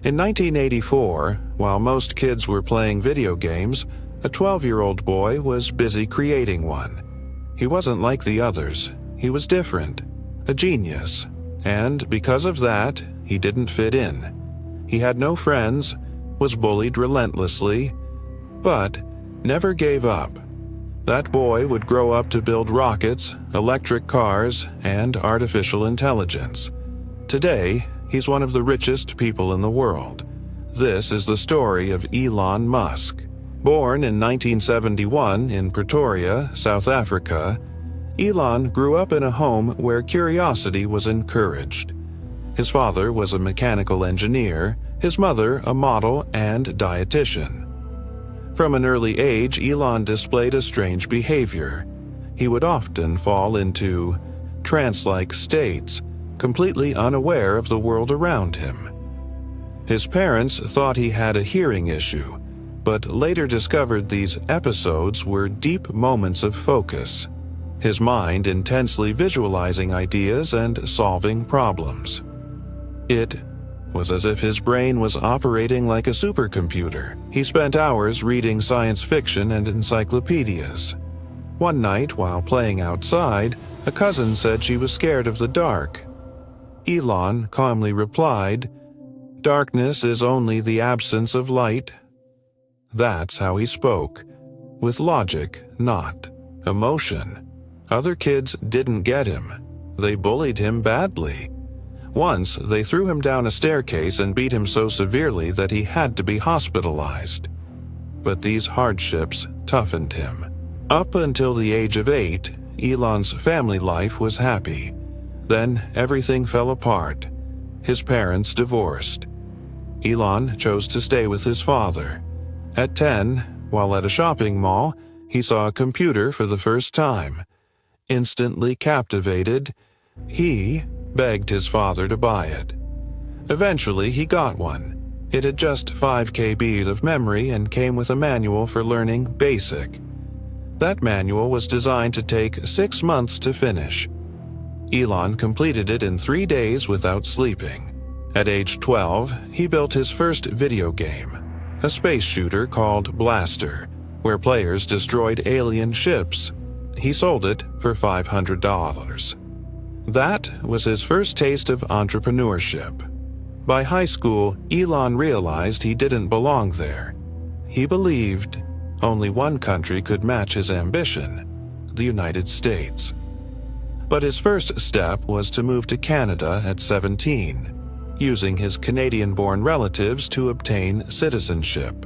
In 1984, while most kids were playing video games, a 12-year-old boy was busy creating one. He wasn't like the others. He was different, a genius, and because of that, he didn't fit in. He had no friends, was bullied relentlessly, but never gave up. That boy would grow up to build rockets, electric cars, and artificial intelligence. Today, he's one of the richest people in the world. This is the story of Elon Musk. Born in 1971 in Pretoria, South Africa, Elon grew up in a home where curiosity was encouraged. His father was a mechanical engineer, his mother a model and dietitian. From an early age, Elon displayed a strange behavior. He would often fall into trance-like states, completely unaware of the world around him. His parents thought he had a hearing issue, but later discovered these episodes were deep moments of focus, his mind intensely visualizing ideas and solving problems. It was as if his brain was operating like a supercomputer. He spent hours reading science fiction and encyclopedias. One night, while playing outside, a cousin said she was scared of the dark. Elon calmly replied, "Darkness is only the absence of light." That's how he spoke, with logic, not emotion. Other kids didn't get him. They bullied him badly. Once, they threw him down a staircase and beat him so severely that he had to be hospitalized. But these hardships toughened him. Up until the age of 8, Elon's family life was happy. Then everything fell apart. His parents divorced. Elon chose to stay with his father. At 10, while at a shopping mall, he saw a computer for the first time. Instantly captivated, he begged his father to buy it. Eventually, he got one. It had just 5 KB of memory and came with a manual for learning BASIC. That manual was designed to take 6 months to finish. Elon completed it in 3 days without sleeping. At age 12, he built his first video game, a space shooter called Blaster, where players destroyed alien ships. He sold it for $500. That was his first taste of entrepreneurship. By high school, Elon realized he didn't belong there. He believed only one country could match his ambition, the United States. But his first step was to move to Canada at 17, using his Canadian-born relatives to obtain citizenship.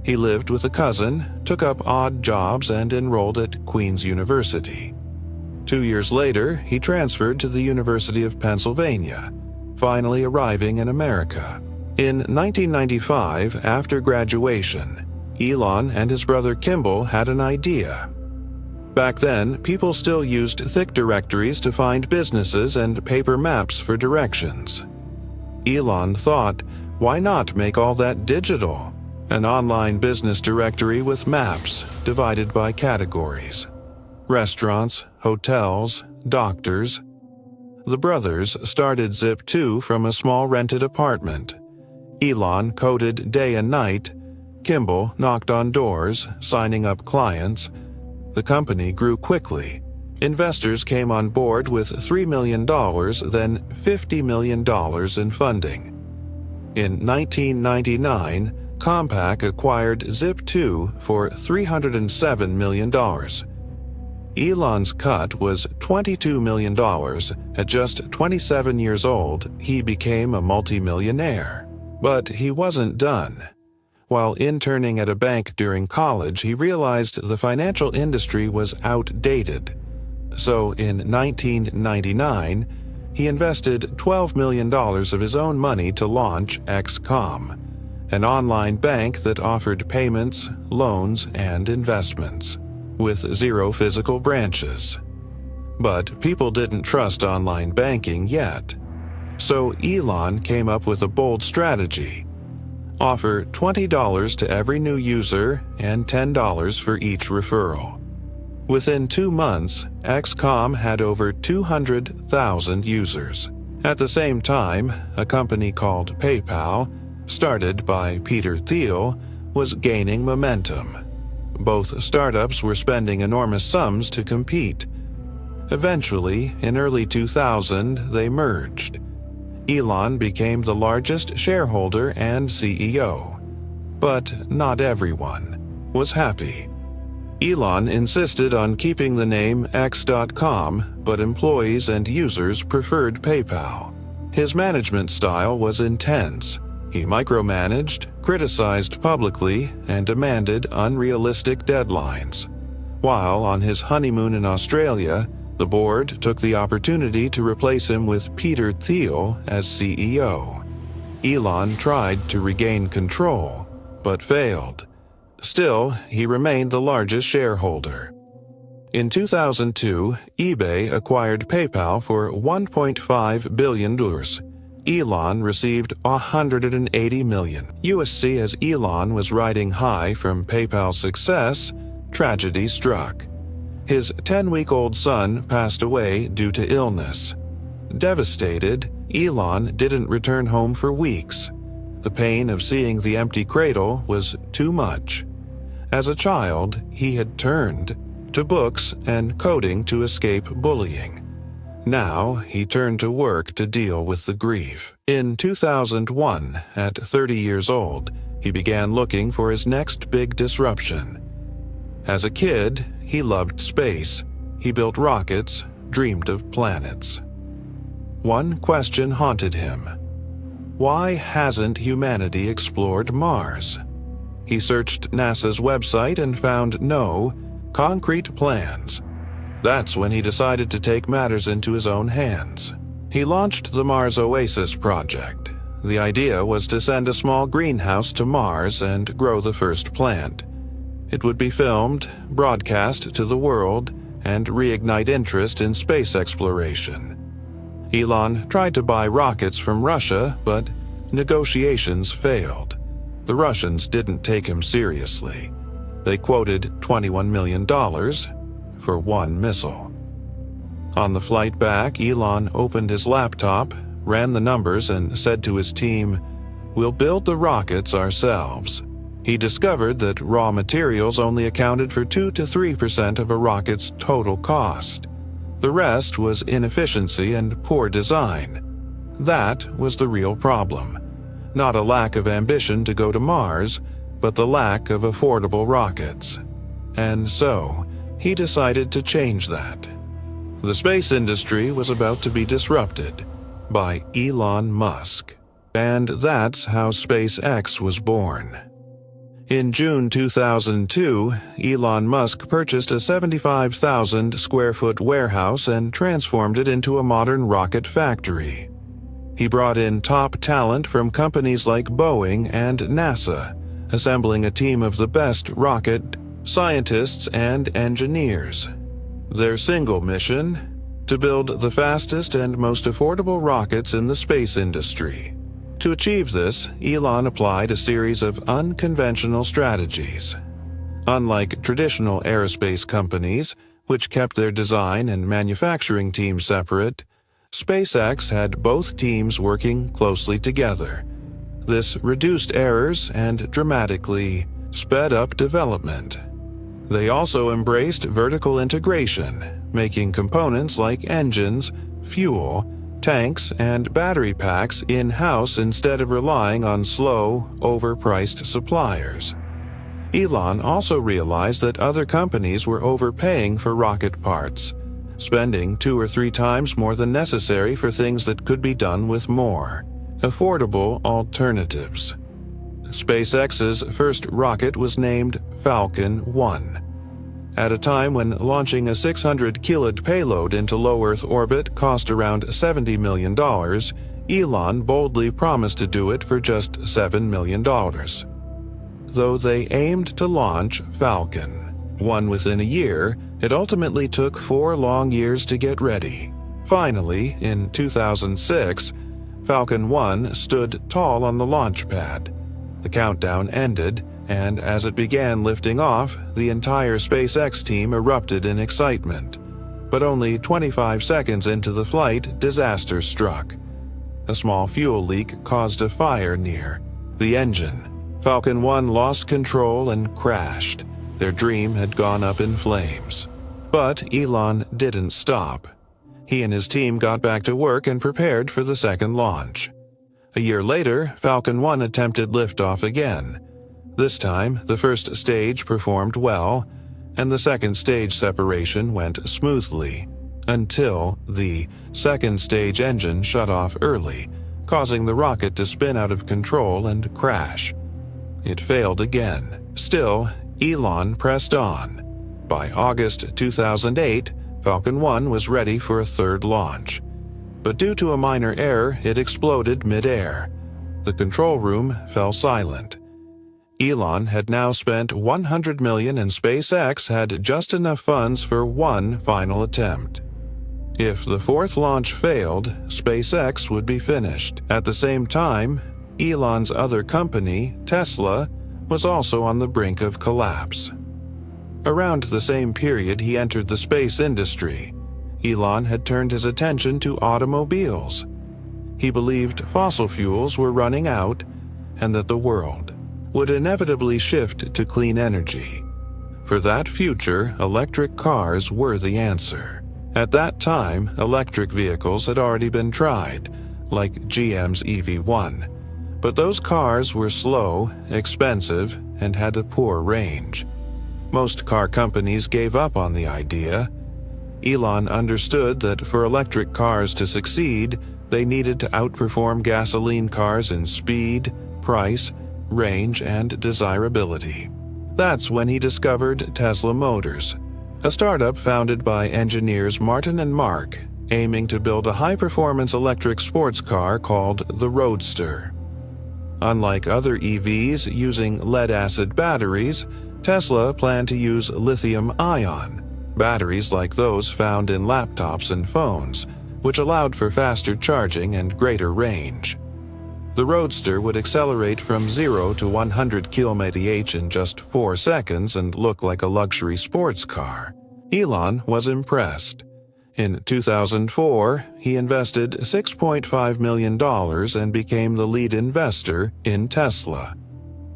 He lived with a cousin, took up odd jobs, and enrolled at Queen's University. 2 years later, he transferred to the University of Pennsylvania, finally arriving in America. In 1995, after graduation, Elon and his brother Kimball had an idea. Back then, people still used thick directories to find businesses and paper maps for directions. Elon thought, why not make all that digital? An online business directory with maps divided by categories. Restaurants, hotels, doctors. The brothers started Zip2 from a small rented apartment. Elon coded day and night. Kimball knocked on doors, signing up clients. The company grew quickly. Investors came on board with $3 million, then $50 million in funding. In 1999, Compaq acquired Zip2 for $307 million. Elon's cut was $22 million. At just 27 years old, he became a multimillionaire. But he wasn't done. While interning at a bank during college, he realized the financial industry was outdated. So in 1999, he invested $12 million of his own money to launch XCOM, an online bank that offered payments, loans, and investments, with 0 physical branches. But people didn't trust online banking yet. So Elon came up with a bold strategy. Offer $20 to every new user and $10 for each referral. Within 2 months, XCOM had over 200,000 users. At the same time, a company called PayPal started by Peter Thiel, was gaining momentum. Both startups were spending enormous sums to compete. Eventually, in early 2000, they merged. Elon became the largest shareholder and CEO. But not everyone was happy. Elon insisted on keeping the name X.com, but employees and users preferred PayPal. His management style was intense. He micromanaged, criticized publicly, and demanded unrealistic deadlines. While on his honeymoon in Australia, the board took the opportunity to replace him with Peter Thiel as CEO. Elon tried to regain control, but failed. Still, he remained the largest shareholder. In 2002, eBay acquired PayPal for $1.5 billion. Elon received $180 million. USC as Elon was riding high from PayPal's success, tragedy struck. His 10-week-old son passed away due to illness. Devastated, Elon didn't return home for weeks. The pain of seeing the empty cradle was too much. As a child, he had turned to books and coding to escape bullying. Now, he turned to work to deal with the grief. In 2001, at 30 years old, he began looking for his next big disruption. As a kid, he loved space. He built rockets, dreamed of planets. One question haunted him. Why hasn't humanity explored Mars? He searched NASA's website and found no concrete plans. That's when he decided to take matters into his own hands. He launched the Mars Oasis project. The idea was to send a small greenhouse to Mars and grow the first plant. It would be filmed, broadcast to the world, and reignite interest in space exploration. Elon tried to buy rockets from Russia, but negotiations failed. The Russians didn't take him seriously. They quoted $21 million for one missile. On the flight back, Elon opened his laptop, ran the numbers, and said to his team, "We'll build the rockets ourselves." He discovered that raw materials only accounted for 2 to 3% of a rocket's total cost. The rest was inefficiency and poor design. That was the real problem. Not a lack of ambition to go to Mars, but the lack of affordable rockets. And so, he decided to change that. The space industry was about to be disrupted by Elon Musk. And that's how SpaceX was born. In June 2002, Elon Musk purchased a 75,000 square foot warehouse and transformed it into a modern rocket factory. He brought in top talent from companies like Boeing and NASA, assembling a team of the best rocket scientists and engineers. Their single mission? To build the fastest and most affordable rockets in the space industry. To achieve this, Elon applied a series of unconventional strategies. Unlike traditional aerospace companies, which kept their design and manufacturing teams separate, SpaceX had both teams working closely together. This reduced errors and dramatically sped up development. They also embraced vertical integration, making components like engines, fuel, tanks, and battery packs in-house instead of relying on slow, overpriced suppliers. Elon also realized that other companies were overpaying for rocket parts, spending 2 or 3 times more than necessary for things that could be done with more affordable alternatives. SpaceX's first rocket was named Falcon 1. At a time when launching a 600-kilod payload into low Earth orbit cost around $70 million, Elon boldly promised to do it for just $7 million. Though they aimed to launch Falcon 1 within a year, it ultimately took 4 long years to get ready. Finally, in 2006, Falcon 1 stood tall on the launch pad. The countdown ended, and as it began lifting off, the entire SpaceX team erupted in excitement. But only 25 seconds into the flight, disaster struck. A small fuel leak caused a fire near The engine. Falcon 1 lost control and crashed. Their dream had gone up in flames. But Elon didn't stop. He and his team got back to work and prepared for the second launch. A year later, Falcon 1 attempted liftoff again. This time, the first stage performed well, and the second stage separation went smoothly, until the second stage engine shut off early, causing the rocket to spin out of control and crash. It failed again. Still, Elon pressed on. By August 2008, Falcon 1 was ready for a third launch. But due to a minor error, it exploded mid-air. The control room fell silent. Elon had now spent $100 million and SpaceX had just enough funds for one final attempt. If the fourth launch failed, SpaceX would be finished. At the same time, Elon's other company, Tesla, was also on the brink of collapse. Around the same period he entered the space industry, Elon had turned his attention to automobiles. He believed fossil fuels were running out and that the world would inevitably shift to clean energy. For that future, electric cars were the answer. At that time, electric vehicles had already been tried, like GM's EV1. But those cars were slow, expensive, and had a poor range. Most car companies gave up on the idea. Elon understood that for electric cars to succeed, they needed to outperform gasoline cars in speed, price, range, and desirability. That's when he discovered Tesla Motors, a startup founded by engineers Martin and Mark, aiming to build a high-performance electric sports car called the Roadster. Unlike other EVs using lead-acid batteries, Tesla planned to use lithium-ion, batteries like those found in laptops and phones, which allowed for faster charging and greater range. The Roadster would accelerate from 0 to 100 km/h in just 4 seconds and look like a luxury sports car. Elon was impressed. In 2004, he invested $6.5 million and became the lead investor in Tesla.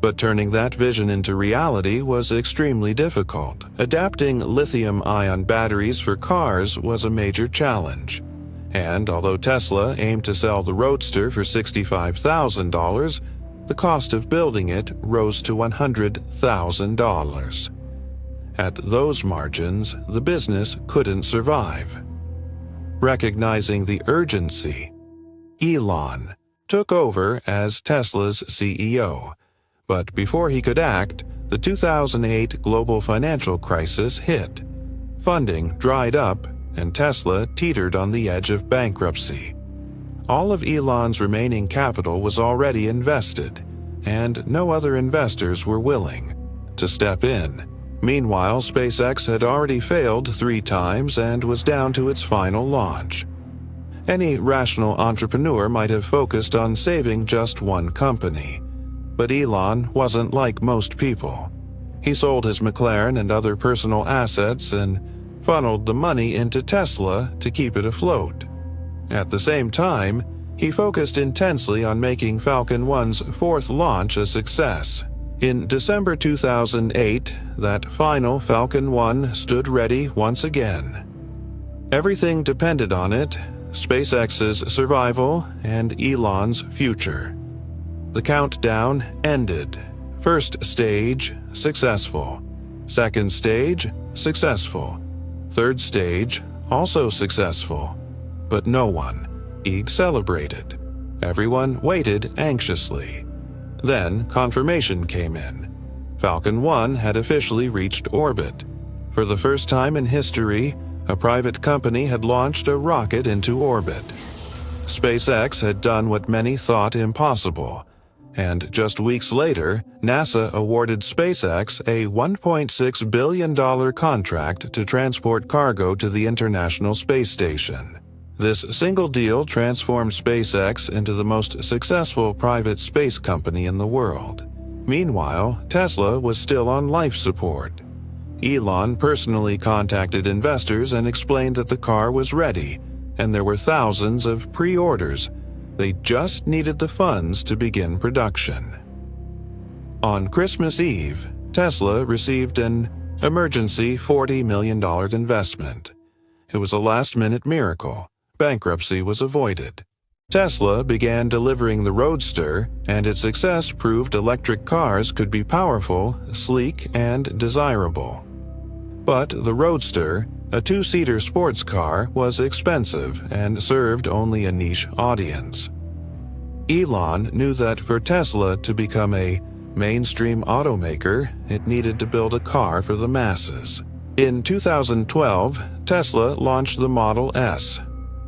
But turning that vision into reality was extremely difficult. Adapting lithium-ion batteries for cars was a major challenge. And although Tesla aimed to sell the Roadster for $65,000, the cost of building it rose to $100,000. At those margins, the business couldn't survive. Recognizing the urgency, Elon took over as Tesla's CEO. But before he could act, the 2008 global financial crisis hit. Funding dried up, and Tesla teetered on the edge of bankruptcy. All of Elon's remaining capital was already invested, and no other investors were willing to step in. Meanwhile, SpaceX had already failed 3 times and was down to its final launch. Any rational entrepreneur might have focused on saving just one company. But Elon wasn't like most people. He sold his McLaren and other personal assets and funneled the money into Tesla to keep it afloat. At the same time, he focused intensely on making Falcon 1's fourth launch a success. In December 2008, that final Falcon 1 stood ready once again. Everything depended on it: SpaceX's survival and Elon's future. The countdown ended. First stage, successful. Second stage, successful. Third stage, also successful. But no one celebrated. Everyone waited anxiously. Then confirmation came in. Falcon 1 had officially reached orbit. For the first time in history, a private company had launched a rocket into orbit. SpaceX had done what many thought impossible. And just weeks later, NASA awarded SpaceX a $1.6 billion contract to transport cargo to the International Space Station. This single deal transformed SpaceX into the most successful private space company in the world. Meanwhile, Tesla was still on life support. Elon personally contacted investors and explained that the car was ready, and there were thousands of pre-orders. They just needed the funds to begin production. On Christmas Eve, Tesla received an emergency $40 million investment. It was a last-minute miracle. Bankruptcy was avoided. Tesla began delivering the Roadster, and its success proved electric cars could be powerful, sleek, and desirable. But the Roadster, a two-seater sports car, was expensive and served only a niche audience. Elon knew that for Tesla to become a mainstream automaker, it needed to build a car for the masses. In 2012, Tesla launched the Model S,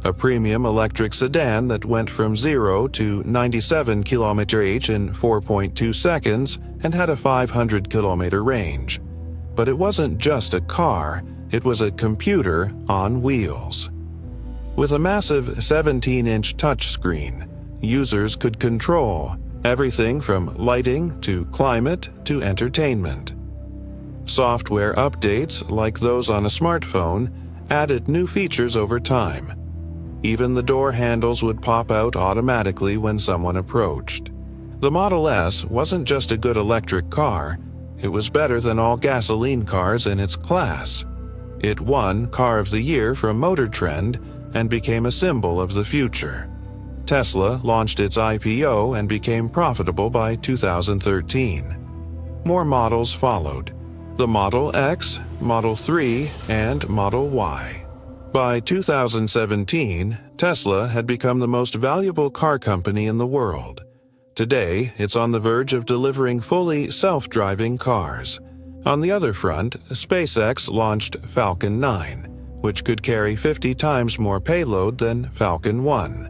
a premium electric sedan that went from 0 to 97 km/h in 4.2 seconds and had a 500-kilometer range. But it wasn't just a car, it was a computer on wheels. With a massive 17-inch touchscreen, users could control everything from lighting to climate to entertainment. Software updates, like those on a smartphone, added new features over time. Even the door handles would pop out automatically when someone approached. The Model S wasn't just a good electric car, it was better than all gasoline cars in its class. It won Car of the Year from Motor Trend and became a symbol of the future. Tesla launched its IPO and became profitable by 2013. More models followed: the Model X, Model 3, and Model Y. By 2017, Tesla had become the most valuable car company in the world. Today, it's on the verge of delivering fully self-driving cars. On the other front, SpaceX launched Falcon 9, which could carry 50 times more payload than Falcon 1.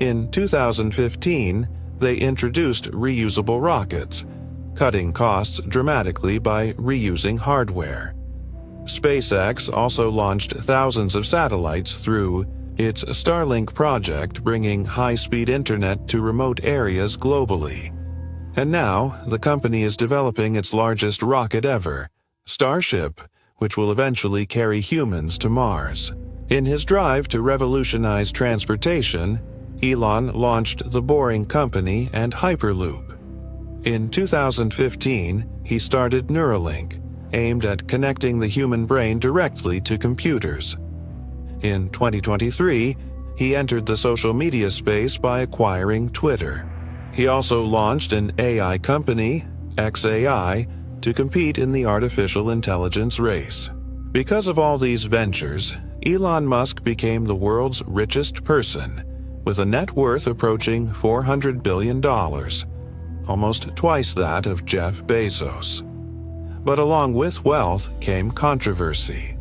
In 2015, they introduced reusable rockets, cutting costs dramatically by reusing hardware. SpaceX also launched thousands of satellites through its Starlink project, bringing high-speed internet to remote areas globally. And now, the company is developing its largest rocket ever, Starship, which will eventually carry humans to Mars. In his drive to revolutionize transportation, Elon launched the Boring Company and Hyperloop. In 2015, he started Neuralink, aimed at connecting the human brain directly to computers. In 2023, he entered the social media space by acquiring Twitter. He also launched an AI company, xAI, to compete in the artificial intelligence race. Because of all these ventures, Elon Musk became the world's richest person, with a net worth approaching $400 billion, almost twice that of Jeff Bezos. But along with wealth came controversy.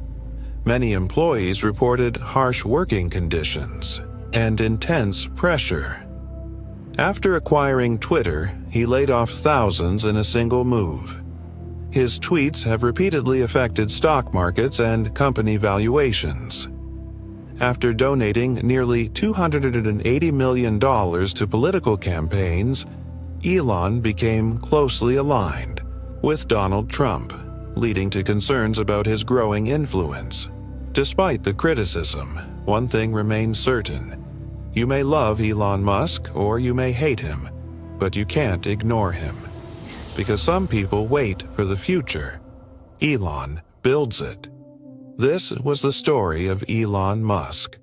Many employees reported harsh working conditions and intense pressure. After acquiring Twitter, he laid off thousands in a single move. His tweets have repeatedly affected stock markets and company valuations. After donating nearly $280 million to political campaigns, Elon became closely aligned with Donald Trump, leading to concerns about his growing influence. Despite the criticism, one thing remains certain. You may love Elon Musk or you may hate him, but you can't ignore him. Because some people wait for the future. Elon builds it. This was the story of Elon Musk.